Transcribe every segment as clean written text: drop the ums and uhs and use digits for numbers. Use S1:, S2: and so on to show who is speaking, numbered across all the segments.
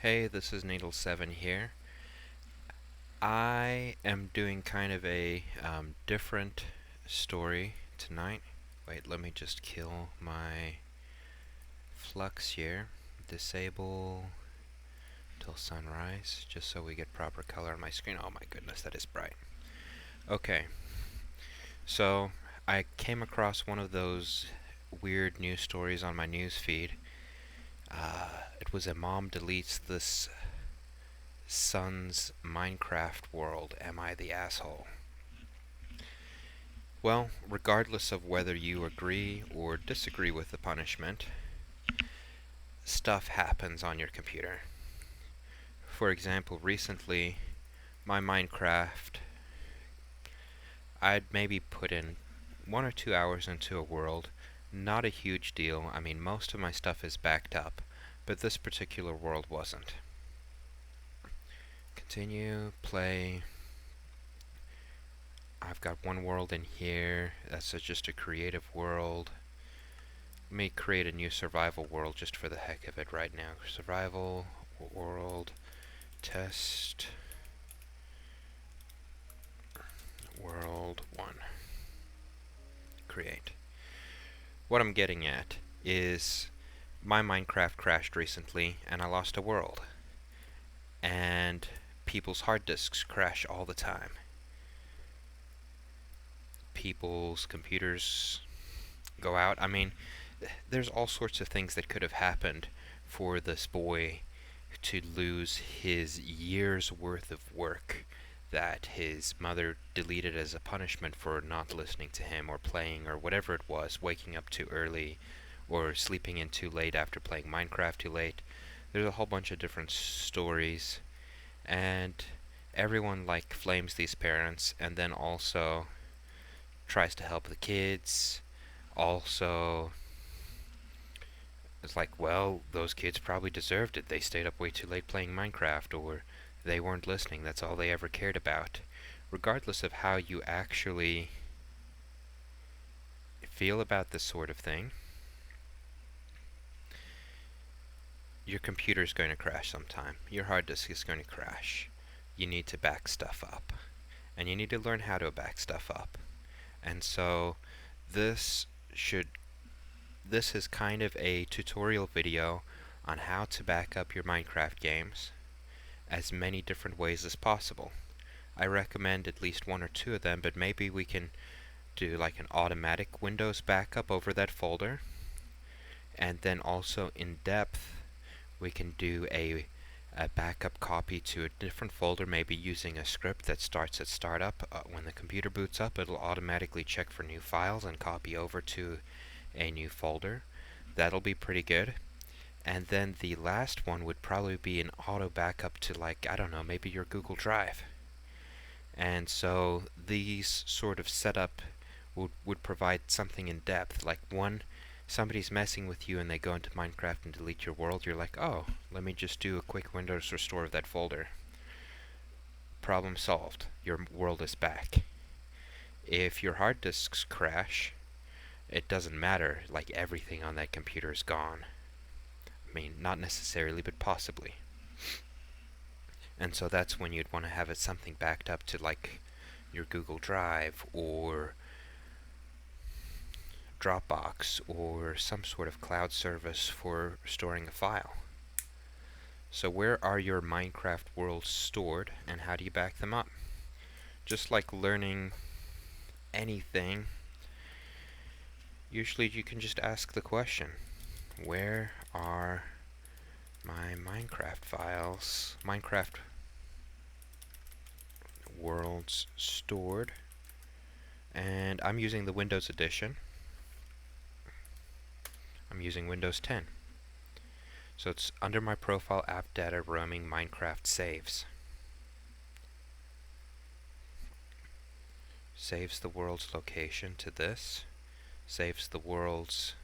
S1: Hey, this is Needle7 here. I am doing kind of a different story tonight. Wait, let me just kill my flux here. Disable till sunrise, just so we get proper color on my screen. Oh my goodness, that is bright. Okay, so I came across one of those weird news stories on my news feed. It was a mom deletes this son's Minecraft world. Am I the asshole? Well, regardless of whether you agree or disagree with the punishment, stuff happens on your computer. For example, recently, my Minecraft, I'd maybe put in 1 or 2 hours into a world. Not a huge deal. I mean, most of my stuff is backed up, but this particular world wasn't. Continue, play. I've got one world in here. That's just a creative world. Let me create a new survival world just for the heck of it right now. Survival world test world 1. Create. What I'm getting at is my Minecraft crashed recently and I lost a world. And people's hard disks crash all the time. People's computers go out. I mean, there's all sorts of things that could have happened for this boy to lose his year's worth of work that his mother deleted as a punishment for not listening to him or playing or whatever it was, waking up too early or sleeping in too late after playing Minecraft too late. There's a whole bunch of different stories, and everyone like flames these parents and then also tries to help the kids. Also, it's like, well, those kids probably deserved it. They stayed up way too late playing Minecraft, or they weren't listening. That's all they ever cared about. Regardless of how you actually feel about this sort of thing, your computer's going to crash sometime. Your hard disk is going to crash. You need to back stuff up. And you need to learn how to back stuff up. And so this is kind of a tutorial video on how to back up your Minecraft games as many different ways as possible. I recommend at least 1 or 2 of them, but maybe we can do like an automatic Windows backup over that folder, and then also in depth we can do a backup copy to a different folder, maybe using a script that starts at startup. When the computer boots up, it'll automatically check for new files and copy over to a new folder. That'll be pretty good. And then the last one would probably be an auto backup to, like, I don't know, maybe your Google Drive. And so these sort of setup would provide something in depth. Like, one, somebody's messing with you and they go into Minecraft and delete your world, you're like, oh, let me just do a quick Windows restore of that folder. Problem solved. Your world is back. If your hard disks crash, it doesn't matter, like everything on that computer is gone. I mean, not necessarily, but possibly. And so that's when you'd want to have it something backed up to like your Google Drive or Dropbox or some sort of cloud service for storing a file. So where are your Minecraft worlds stored and how do you back them up? Just like learning anything, usually you can just ask the question, where are my Minecraft files, Minecraft worlds stored? And I'm using the Windows edition. I'm using Windows 10. So it's under my profile, app data, roaming, Minecraft saves. Saves the world's location to this. Saves the world's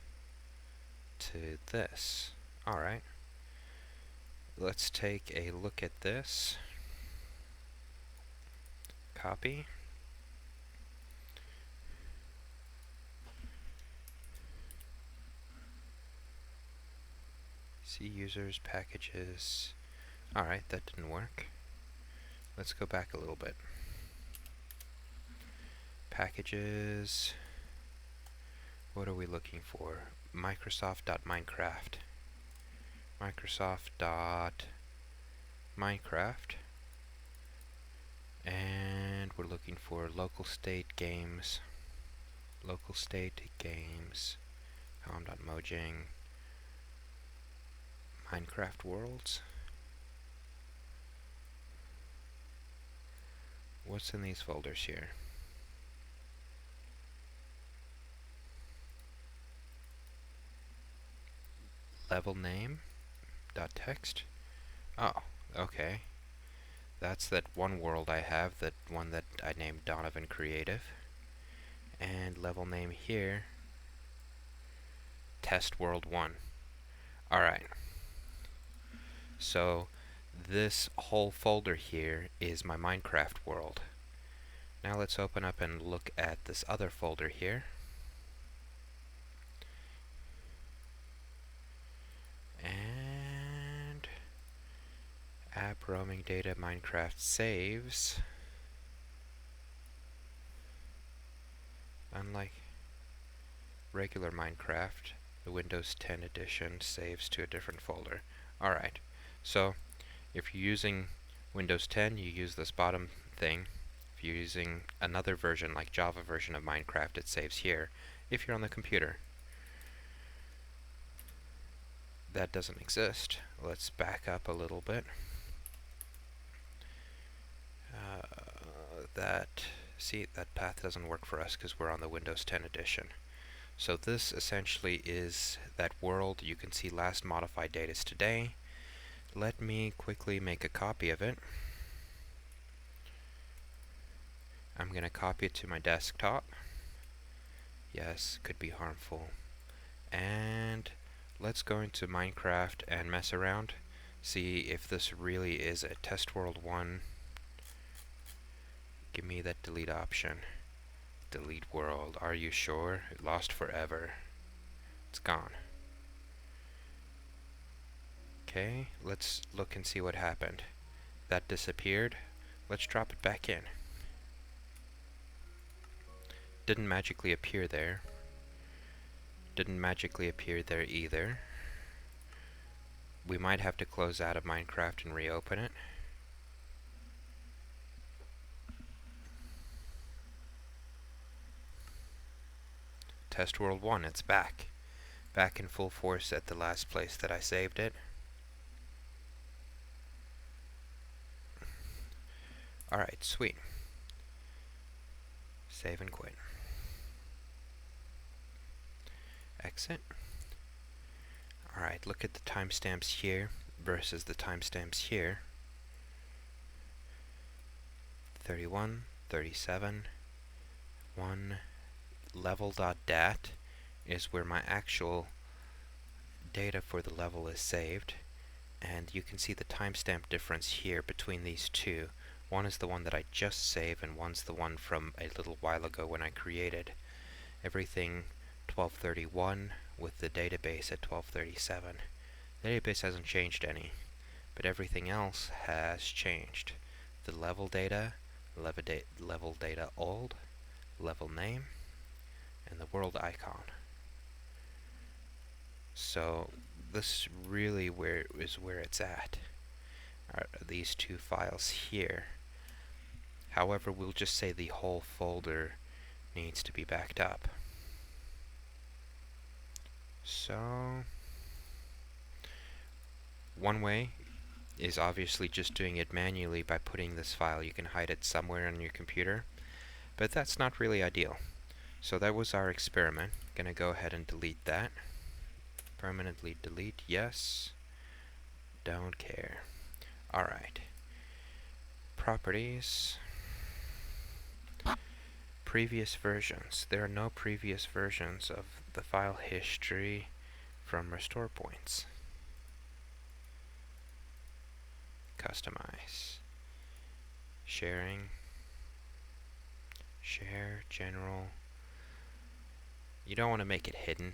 S1: to this. Alright. Let's take a look at this. Copy. See users, packages. Alright, that didn't work. Let's go back a little bit. Packages. What are we looking for? Microsoft.minecraft. Microsoft.minecraft. And we're looking for local state games. Local state games. com.mojang. Minecraft Worlds. What's in these folders here? Level name dot text. Oh, okay. That's that one world I have, that one that I named Donovan Creative. And level name here, Test World 1. Alright. So this whole folder here is my Minecraft world. Now let's open up and look at this other folder here. And app roaming data Minecraft saves. Unlike regular Minecraft, the Windows 10 edition saves to a different folder. Alright, so if you're using Windows 10, you use this bottom thing. If you're using another version, like Java version of Minecraft, it saves here. If you're on the computer, that doesn't exist. Let's back up a little bit. That path doesn't work for us because we're on the Windows 10 edition. So this essentially is that world. You can see last modified date is today. Let me quickly make a copy of it. I'm going to copy it to my desktop. Yes, could be harmful. And let's go into Minecraft and mess around. See if this really is a test world 1. Give me that delete option. Delete world. Are you sure? Lost forever. It's gone. Okay, let's look and see what happened. That disappeared. Let's drop it back in. Didn't magically appear there. Didn't magically appear there either. We might have to close out of Minecraft and reopen it. Test World 1, it's back. Back in full force at the last place that I saved it. Alright, sweet. Save and quit. Exit. Alright, look at the timestamps here versus the timestamps here. 31, 37, 1, level.dat is where my actual data for the level is saved, and you can see the timestamp difference here between these two. One is the one that I just saved, and one's the one from a little while ago when I created everything 1231 with the database at 1237. The database hasn't changed any, but everything else has changed. The level data, level data old, level name, and the world icon. So this really is where it's at. Are these two files here. However, we'll just say the whole folder needs to be backed up. So one way is obviously just doing it manually by putting this file. You can hide it somewhere on your computer, but that's not really ideal. So that was our experiment. Gonna go ahead and delete that. Permanently delete, yes. Don't care. Alright. Properties. Previous versions. There are no previous versions of the file history from restore points. Customize. Sharing. Share, general. You don't want to make it hidden.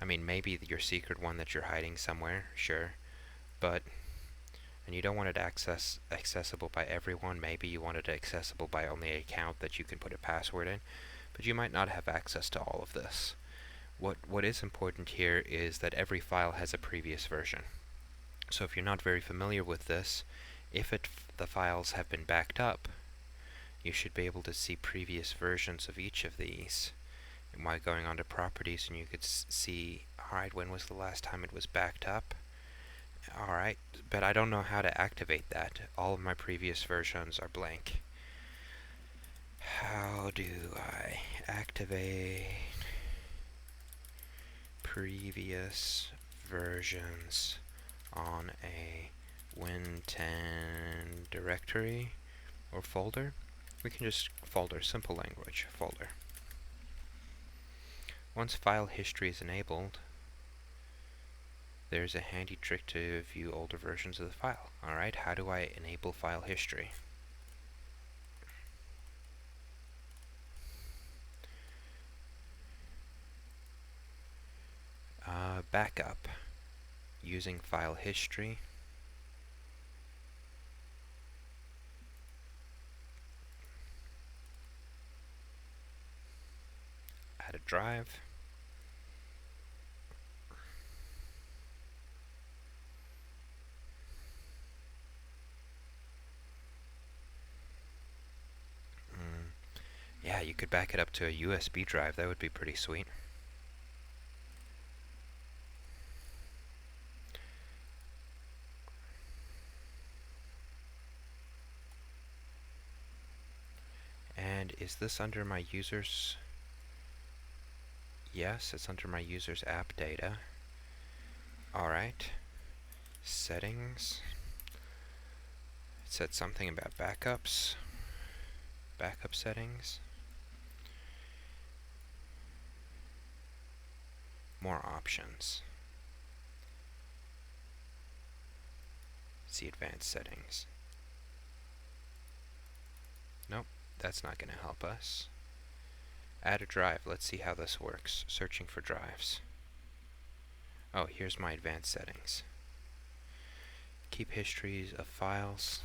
S1: I mean, maybe your secret one that you're hiding somewhere, sure. But and you don't want it accessible by everyone. Maybe you want it accessible by only an account that you can put a password in, but you might not have access to all of this. What is important here is that every file has a previous version. So if you're not very familiar with this, if the files have been backed up, you should be able to see previous versions of each of these. And by going on to properties, and you could see, alright, when was the last time it was backed up? Alright, but I don't know how to activate that. All of my previous versions are blank. How do I activate previous versions on a Win10 directory or folder? We can just folder, simple language, folder. Once file history is enabled, there's a handy trick to view older versions of the file. Alright, how do I enable file history? Backup using file history. Add a drive. Yeah, you could back it up to a USB drive. That would be pretty sweet. And is this under my users? Yes, it's under my users app data. Alright. Settings. It said something about backups. Backup settings. More options. See advanced settings. Nope, that's not going to help us. Add a drive. Let's see how this works. Searching for drives. Oh, here's my advanced settings. Keep histories of files.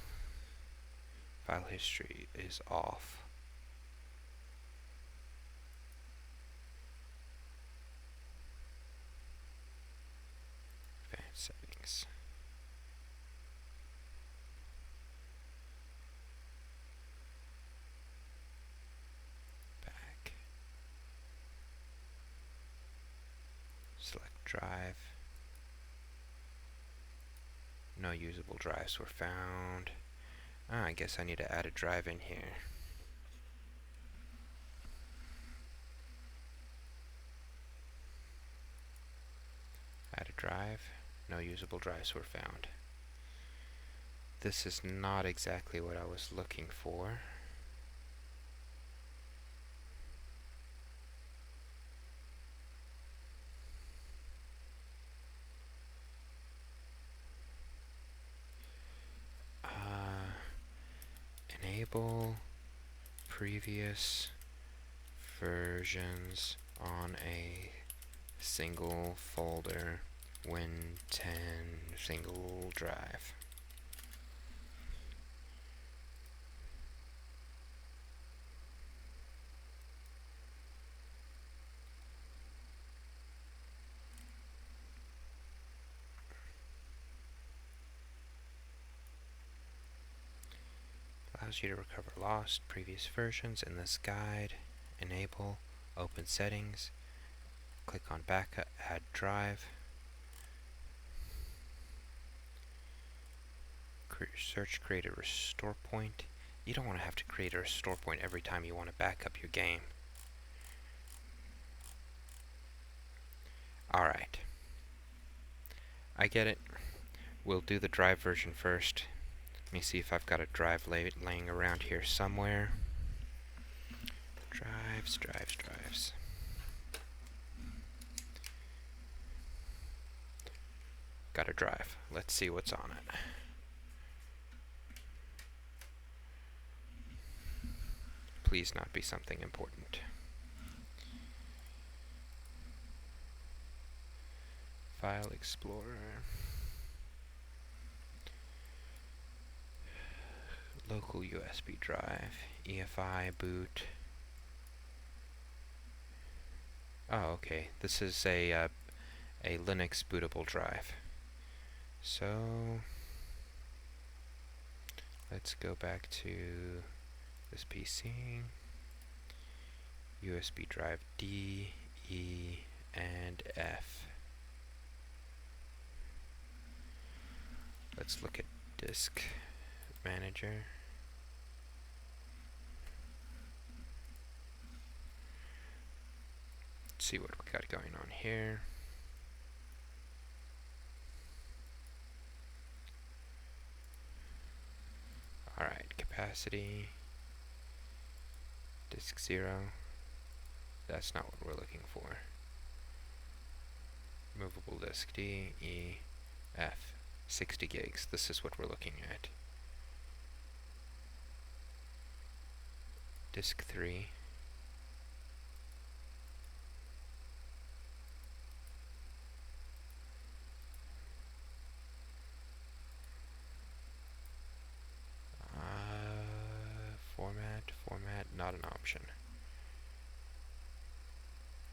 S1: File history is off. Advanced settings. Back. Select drive. No usable drives were found. I guess I need to add a drive in here. Add a drive. No usable drives were found. This is not exactly what I was looking for. Enable previous versions on a single folder Win10 single drive. Allows you to recover lost previous versions in this guide. Enable, open settings, click on backup, add drive. Create a restore point. You don't want to have to create a restore point every time you want to back up your game. Alright. I get it. We'll do the drive version first. Let me see if I've got a drive laying around here somewhere. Drives. Got a drive. Let's see what's on it. Please not be something important. File Explorer. local USB drive, EFI boot. Oh, okay. This is a Linux bootable drive. So let's go back to this PC. USB drive D, E, and F. Let's look at disk manager. Let's see what we got going on here. Alright, capacity, disk 0. That's not what we're looking for. Movable disk D, E, F. 60 gigs. This is what we're looking at. Disk 3. Format, not an option.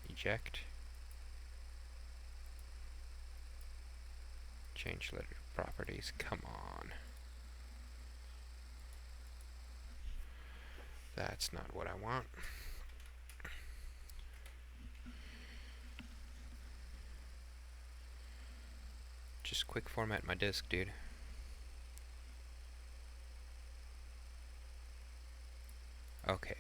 S1: Eject. Change letter properties. Come on. That's not what I want. Just quick format my disk, dude. Okay.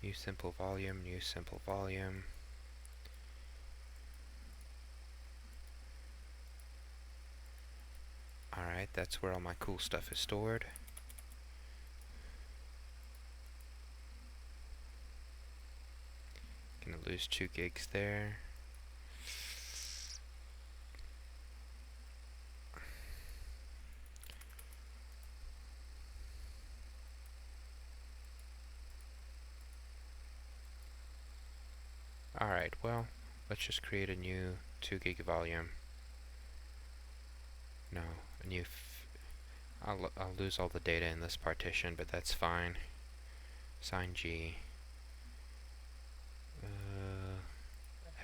S1: Use simple volume, use simple volume. Alright, that's where all my cool stuff is stored. Gonna lose 2 gigs there. Alright, well, let's just create a new 2 gig volume. No, a new I'll lose all the data in this partition, but that's fine. Sign G.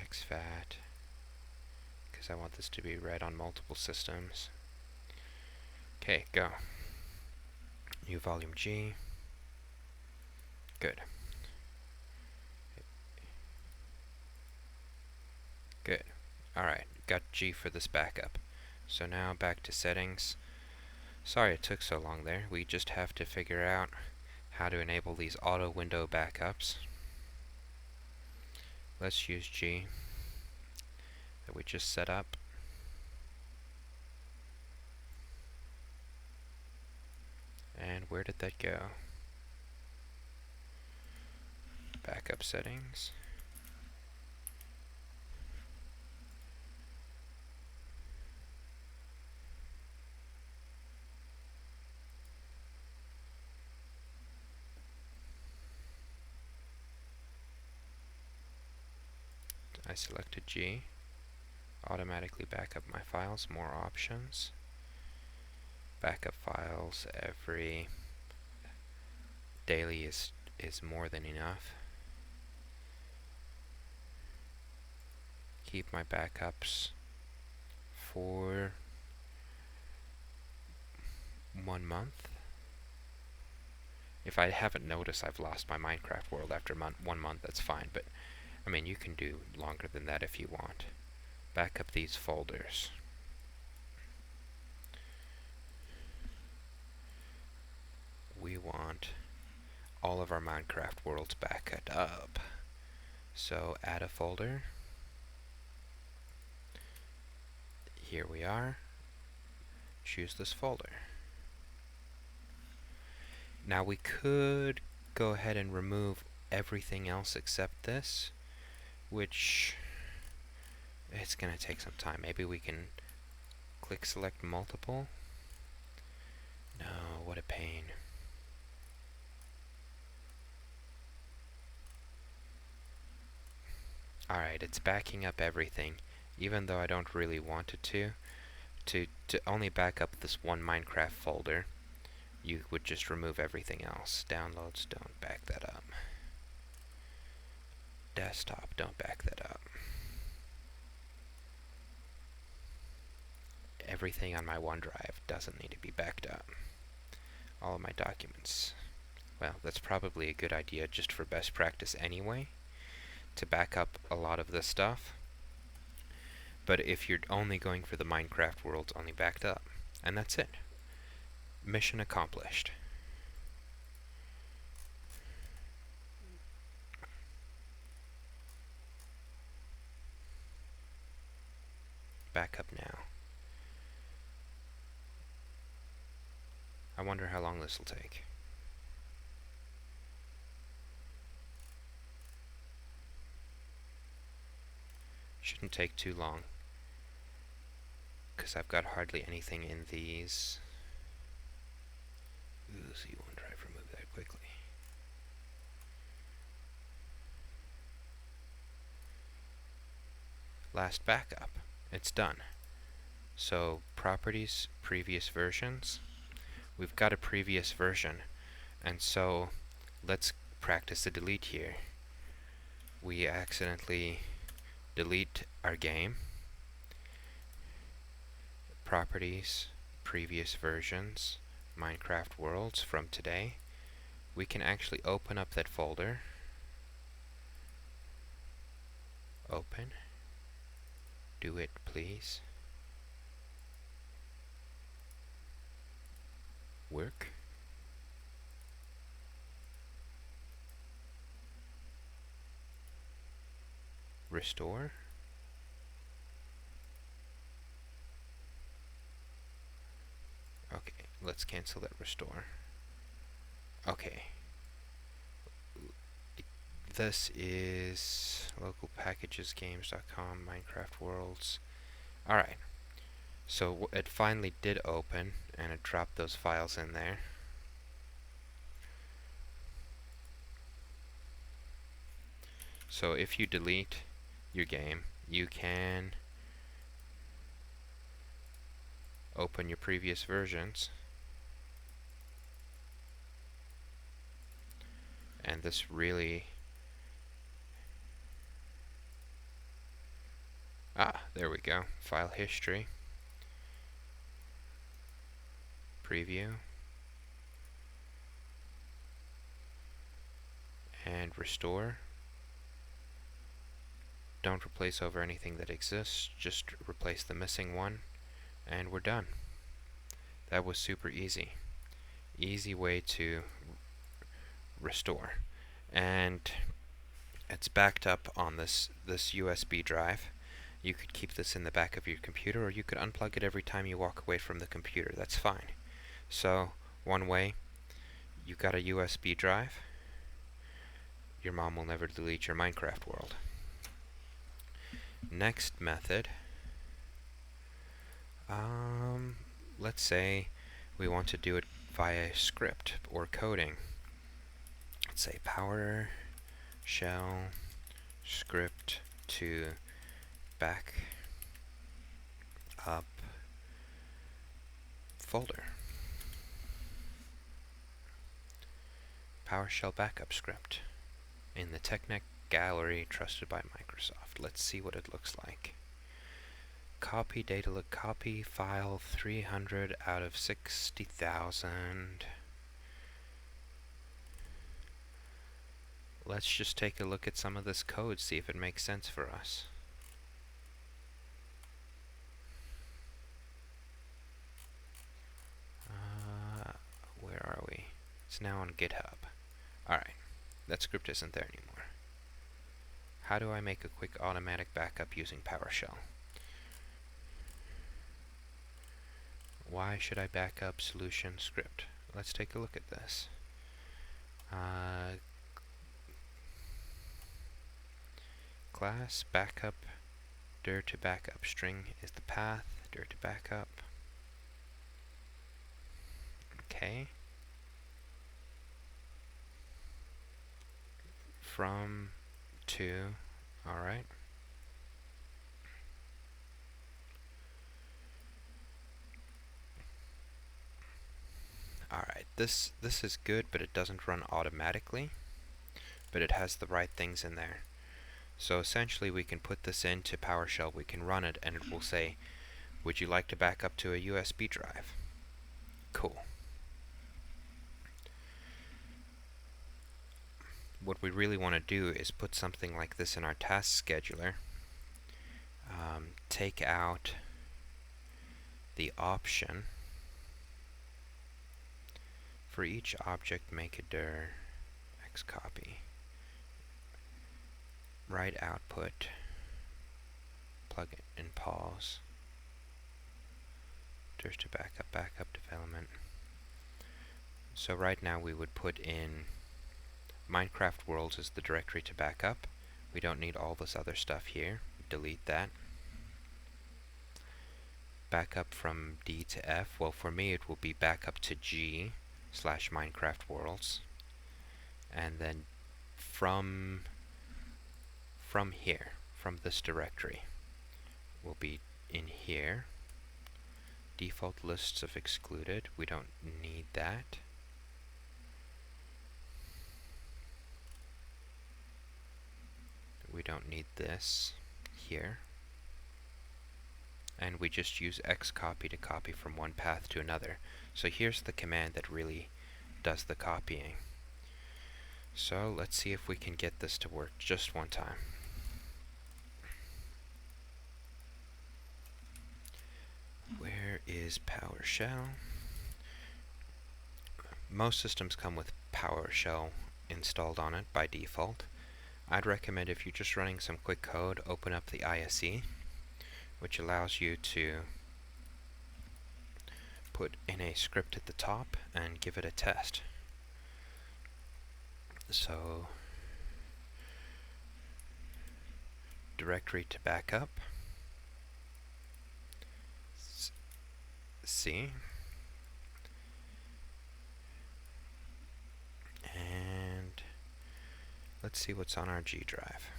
S1: exFAT, because I want this to be read on multiple systems. Okay, go. New volume G. Good. Good. Alright, got G for this backup. So now back to settings. Sorry it took so long there. We just have to figure out how to enable these auto window backups. Let's use G that we just set up. And where did that go? Backup settings. I selected G. Automatically back up my files, more options. Backup files every daily is more than enough. Keep my backups for 1 month. If I haven't noticed I've lost my Minecraft world after 1 month, that's fine, but I mean, you can do longer than that if you want. Back up these folders. We want all of our Minecraft worlds backed up. So add a folder. Here we are. Choose this folder. Now we could go ahead and remove everything else except this, which it's going to take some time. Maybe we can click select multiple. No, what a pain. Alright, it's backing up everything, even though I don't really want it to. To only back up this one Minecraft folder, you would just remove everything else. Downloads, don't back that up. Desktop, don't back that up. Everything on my OneDrive doesn't need to be backed up. All of my documents. Well, that's probably a good idea just for best practice anyway, to back up a lot of this stuff. But if you're only going for the Minecraft worlds, only backed up. And that's it. Mission accomplished. Back up now. I wonder how long this will take. Shouldn't take too long, because I've got hardly anything in these. Ooh, so you won't try to remove that quickly. Last backup. It's done. So, properties, previous versions. We've got a previous version, and so let's practice the delete here. We accidentally delete our game. Properties, previous versions, Minecraft Worlds from today. We can actually open up that folder. Open. Do it, please. Work. Restore. Okay, let's cancel that restore. Okay. This is localpackagesgames.com, Minecraft Worlds. Alright. So it finally did open, and it dropped those files in there. So if you delete your game, you can open your previous versions, and this really... there we go. File history. Preview. And restore. Don't replace over anything that exists, just replace the missing one, and we're done. That was super easy. Easy way to restore. And it's backed up on this USB drive. You could keep this in the back of your computer, or you could unplug it every time you walk away from the computer. That's fine. So, one way, you've got a USB drive. Your mom will never delete your Minecraft world. Next method, let's say we want to do it via script or coding. Let's say PowerShell script to back up folder. PowerShell backup script in the TechNet gallery trusted by Microsoft. Let's see what it looks like. Copy data, copy file 300 out of 60,000. Let's just take a look at some of this code, see if it makes sense for us. Where are we? It's now on GitHub. Alright, that script isn't there anymore. How do I make a quick automatic backup using PowerShell? Why should I back up solution script? Let's take a look at this. Class backup dir to backup string is the path, dir to backup. Okay. From to, alright. this is good, but it doesn't run automatically, but it has the right things in there. So essentially we can put this into PowerShell, we can run it, and it will say, would you like to back up to a USB drive? Cool. What we really want to do is put something like this in our task scheduler. Take out the option for each object, make a dir xcopy, write output, plug it in pause, dirs to backup development. So right now we would put in Micecraft Worlds as the directory to backup. We don't need all this other stuff here. Delete that. Backup from D to F. Well, for me it will be backup to G / Minecraft Worlds. And then from here, from this directory, will be in here. Default lists of excluded. We don't need that. We don't need this here. And we just use xcopy to copy from one path to another. So here's the command that really does the copying. So let's see if we can get this to work just one time. Where is PowerShell? Most systems come with PowerShell installed on it by default. I'd recommend, if you're just running some quick code, open up the ISE, which allows you to put in a script at the top and give it a test. So, directory to backup, C, and let's see what's on our G drive.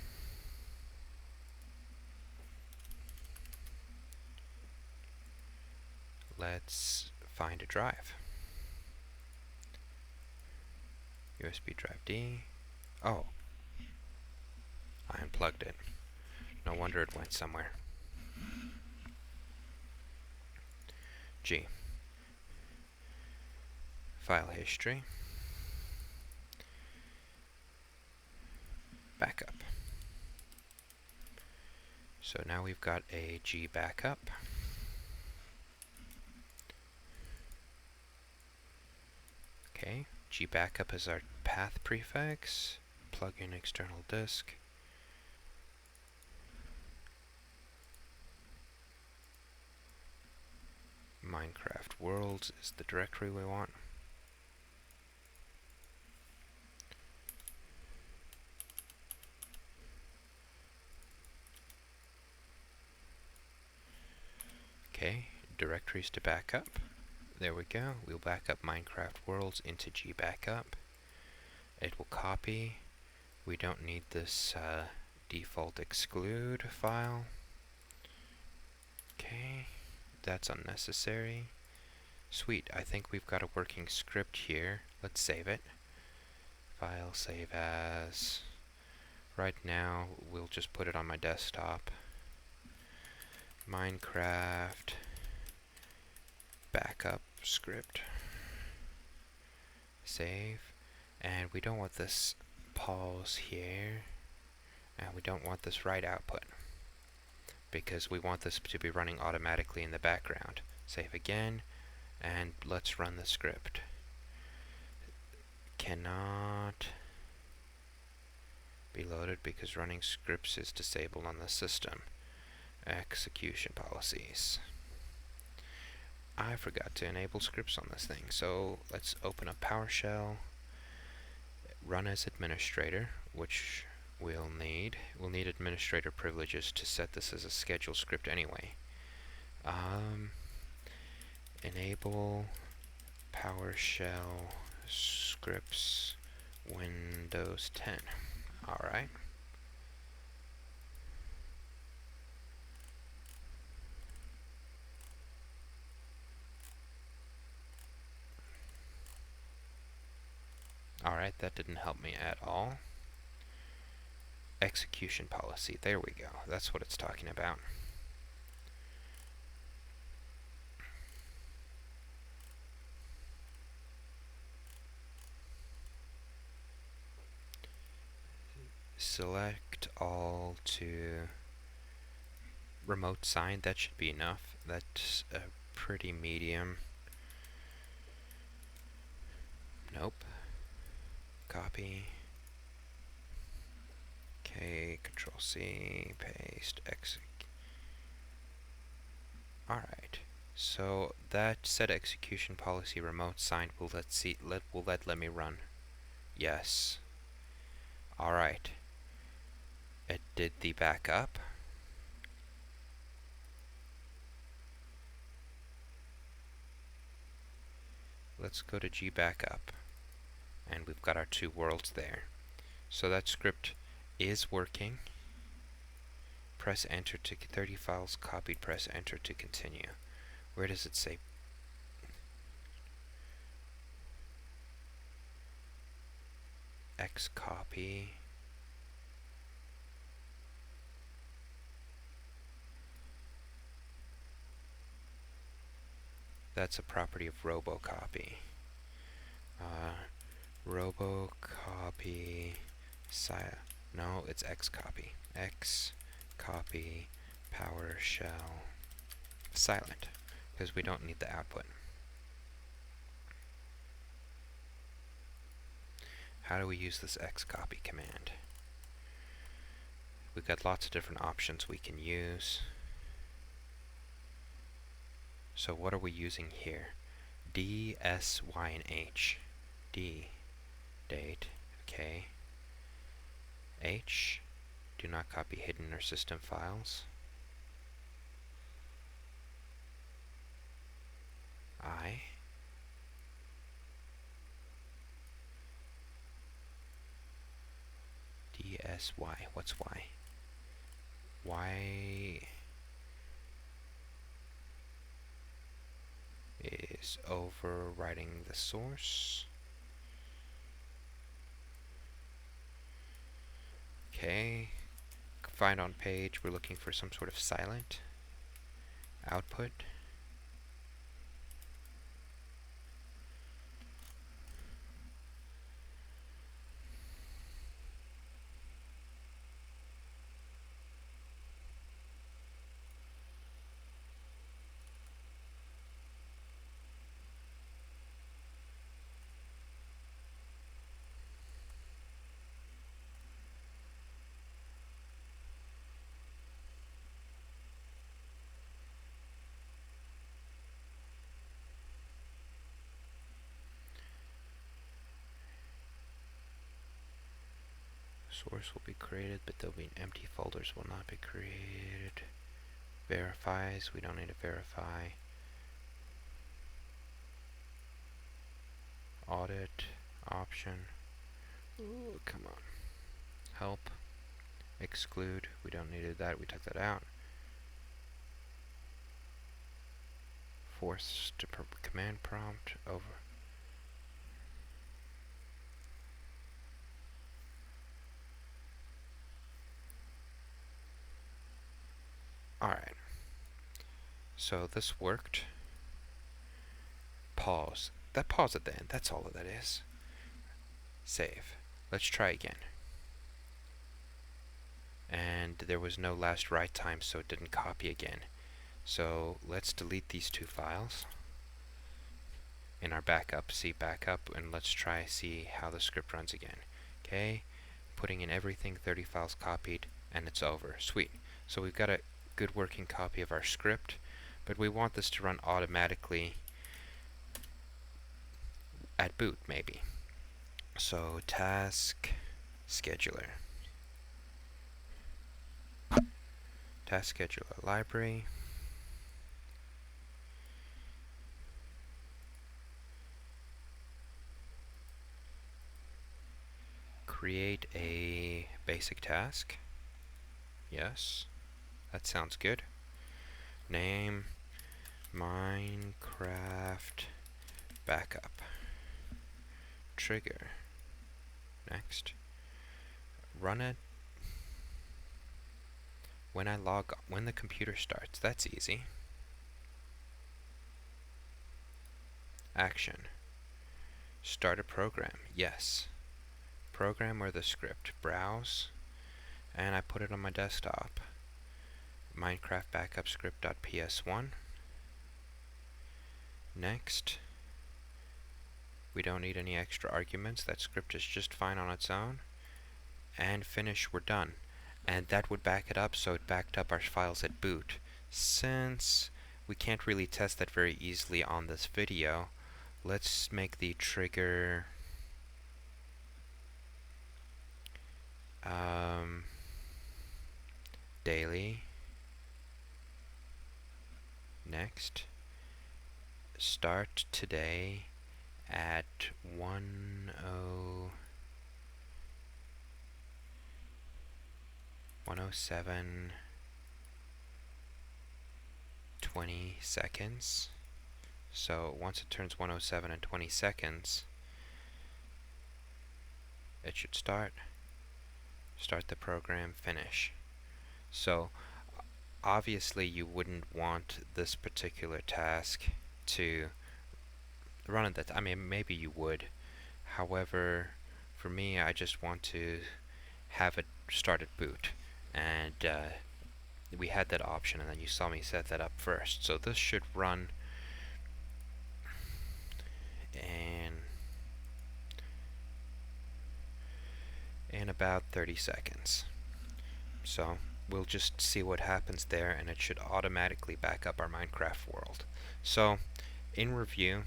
S1: Let's find a drive. USB drive D. Oh, I unplugged it. No wonder it went somewhere. G. File history. Backup. So now we've got a G backup. Okay, G backup is our path prefix. Plug in external disk. Micecraft Worlds is the directory we want. Okay, directories to backup. There we go. We'll back up Micecraft Worlds into G backup. It will copy. We don't need this default exclude file. Okay, that's unnecessary. Sweet, I think we've got a working script here. Let's save it. File, save as. Right now, we'll just put it on my desktop. Minecraft backup script. Save. And we don't want this pause here. And we don't want this write output, because we want this to be running automatically in the background. Save again, and let's run the script. Cannot be loaded because running scripts is disabled on the system. Execution policies. I forgot to enable scripts on this thing, so let's open up PowerShell, run as administrator, which we'll need administrator privileges to set this as a scheduled script anyway. Enable PowerShell scripts Windows 10. Alright. Alright, that didn't help me at all. Execution policy, there we go. That's what it's talking about. Select all to remote sign, that should be enough. That's a pretty medium. Nope. Copy. Okay, Control C, paste, execute. Alright. So that set execution policy remote sign will let me run. Yes. Alright. It did the backup. Let's go to gbackup. And we've got our two worlds there. So that script is working. Press enter to 30 files copied, press enter to continue. Where does it say? X copy. That's a property of robocopy. Robocopy. No, it's X copy. X copy PowerShell silent, because we don't need the output. How do we use this xcopy command? We've got lots of different options we can use. So what are we using here? D, S, Y, and H. D, date, okay. H, do not copy hidden or system files. I, D, S, Y. What's Y? Y is overwriting the source. Okay. Find on page, we're looking for some sort of silent output. Source will be created, but there'll be empty folders will not be created. Verifies, we don't need to verify. Audit, option. Ooh, come on. Help, exclude, we don't need that, we took that out. Force to command prompt, over. Alright. So this worked. Pause. That pause at the end, that's all that is. Save. Let's try again. And there was no last write time, so it didn't copy again. So let's delete these two files in our backup, C backup, and let's try see how the script runs again. Okay, putting in everything, 30 files copied, and it's over. Sweet. So we've got a good working copy of our script, but we want this to run automatically at boot, maybe. So task scheduler. Task scheduler library. Create a basic task. Yes, that sounds good. Name Minecraft backup. Trigger Next. Run it when the computer starts. That's easy. Action. Start a program. Yes. Program or the script. Browse. And I put it on my desktop. Minecraft backup script.ps1. Next. We don't need any extra arguments. That script is just fine on its own. And finish. We're done. And that would back it up, so it backed up our files at boot. Since we can't really test that very easily on this video, let's make the trigger daily. Next. Start today at 107:20 seconds. So once it turns 107 and 20 seconds, it should start the program, finish. So obviously you wouldn't want this particular task to run at that. I mean, maybe you would. However, for me, I just want to have it start at boot. And we had that option, and then you saw me set that up first. So this should run in about 30 seconds. So we'll just see what happens there, and it should automatically back up our Minecraft world. So in review,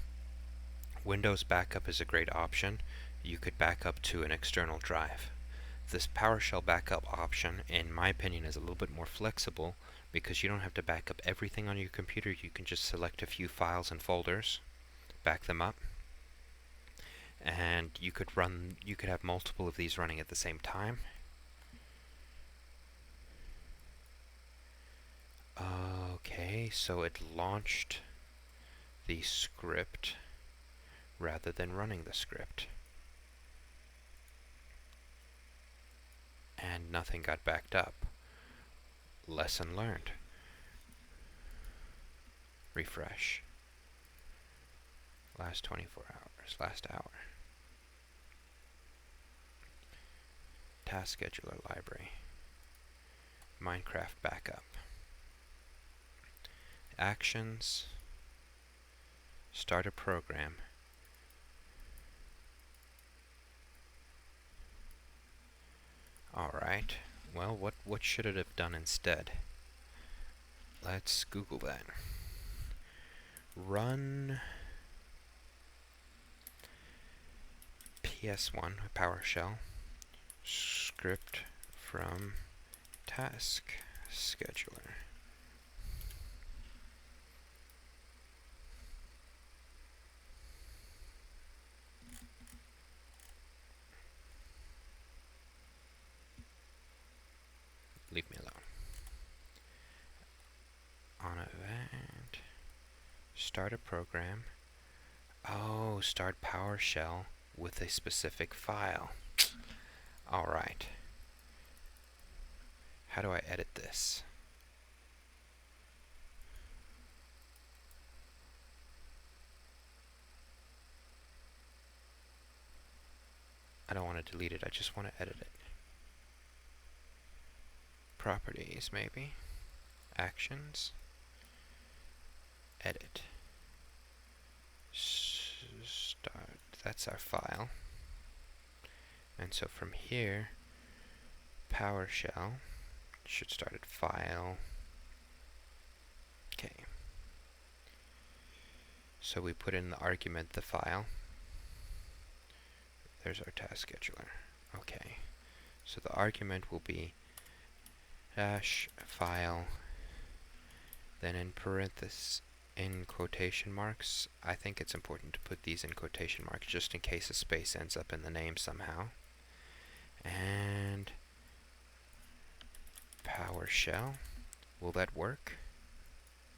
S1: Windows backup is a great option. You could back up to an external drive. This PowerShell backup option, in my opinion, is a little bit more flexible because you don't have to back up everything on your computer. You can just select a few files and folders, back them up, and you could have multiple of these running at the same time. Okay, so it launched the script rather than running the script. And nothing got backed up. Lesson learned. Refresh. Last 24 hours. Last hour. Task scheduler library. Minecraft backup. Actions. Start a program. Alright, well, what should it have done instead? Let's Google that. Run PS1 PowerShell script from task scheduler. Leave me alone. On event, start a program. Oh, start PowerShell with a specific file. Alright. How do I edit this? I don't want to delete it, I just want to edit it. Properties, maybe. Actions. Edit. Start. That's our file. And so from here, PowerShell should start at file. Okay. So we put in the argument, the file. There's our task scheduler. Okay. So the argument will be dash file, then in parentheses, in quotation marks. I think it's important to put these in quotation marks just in case a space ends up in the name somehow. And PowerShell. Will that work?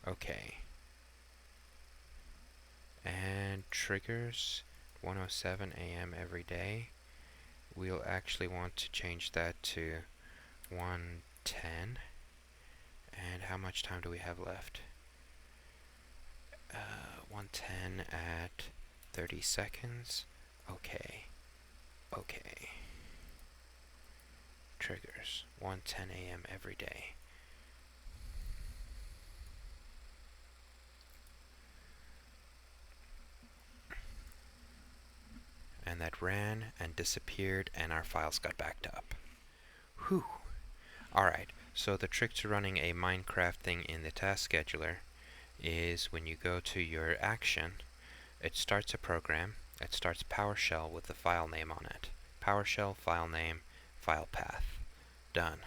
S1: Okay. And triggers 1:07 a.m. every day. we'll actually want to change that to 110. And how much time do we have left? 110 at 30 seconds. Okay. Okay. Triggers. 1:10 a.m. every day. And that ran and disappeared, and our files got backed up. Whew. Alright, so the trick to running a Minecraft thing in the task scheduler is when you go to your action, it starts a program. It starts PowerShell with the file name on it. PowerShell, file name, file path. Done.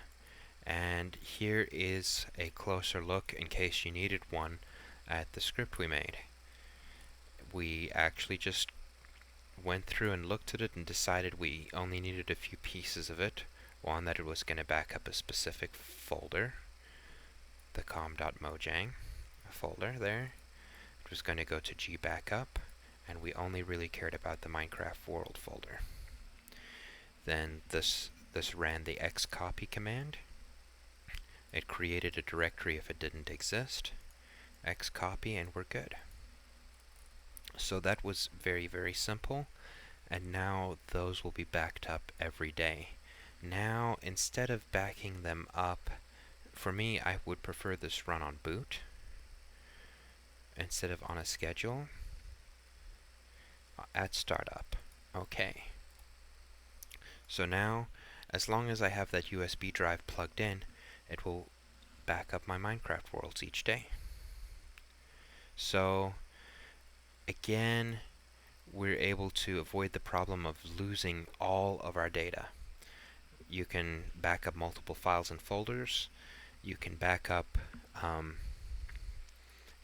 S1: And here is a closer look, in case you needed one, at the script we made. We actually just went through and looked at it and decided we only needed a few pieces of it. One, that it was going to back up a specific folder, the com.mojang folder there. It was going to go to gbackup, and we only really cared about the Micecraft World folder. Then this ran the xcopy command. It created a directory if it didn't exist. Xcopy, and we're good. So that was very, very simple, and now those will be backed up every day. Now, instead of backing them up, for me, I would prefer this run on boot instead of on a schedule. At startup. Okay. So now, as long as I have that USB drive plugged in, it will back up my Minecraft worlds each day. So, again, we're able to avoid the problem of losing all of our data. You can back up multiple files and folders. You can back up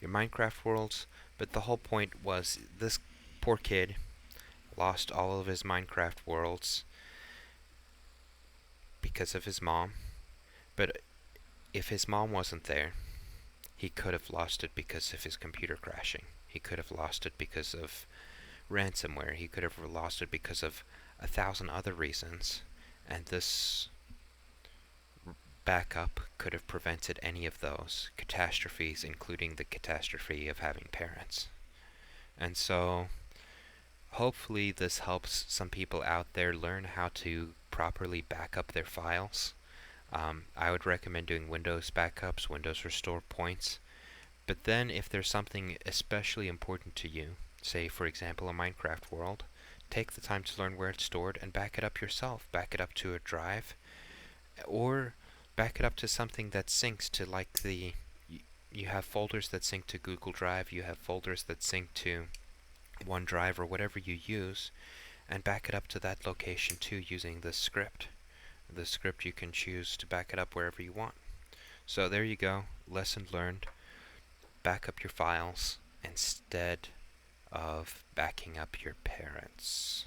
S1: your Minecraft worlds, but the whole point was this poor kid lost all of his Minecraft worlds because of his mom. But if his mom wasn't there, he could have lost it because of his computer crashing. He could have lost it because of ransomware. He could have lost it because of 1,000 other reasons. And this backup could have prevented any of those catastrophes, including the catastrophe of having parents. And so, hopefully this helps some people out there learn how to properly back up their files. I would recommend doing Windows backups, Windows restore points. But then if there's something especially important to you, say for example a Minecraft world, take the time to learn where it's stored and back it up yourself. Back it up to a drive, or back it up to something that syncs to, like, you have folders that sync to Google Drive, you have folders that sync to OneDrive or whatever you use, and back it up to that location too using this script. The script, you can choose to back it up wherever you want. So there you go, lesson learned. Back up your files instead of backing up your parents.